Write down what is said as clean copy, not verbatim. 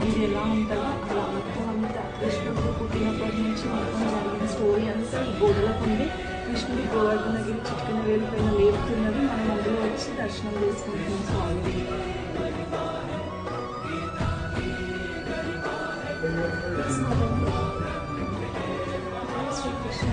ఇది ఎలా ఉంటుందో అలా మొత్తం అంతా కృష్ణుడు పుట్టినప్పటి నుంచి మొత్తం జరిగిన స్టోరీ అంతా ఈ గోడలకు ఉంది. కృష్ణుడి గోవర్ధనగిరి చిట్కిన వేలు పైన లేపుతున్నది. మనం అందులో వచ్చి దర్శనం చేసుకుంటున్నాం స్వామిని. శ్రీకృష్ణ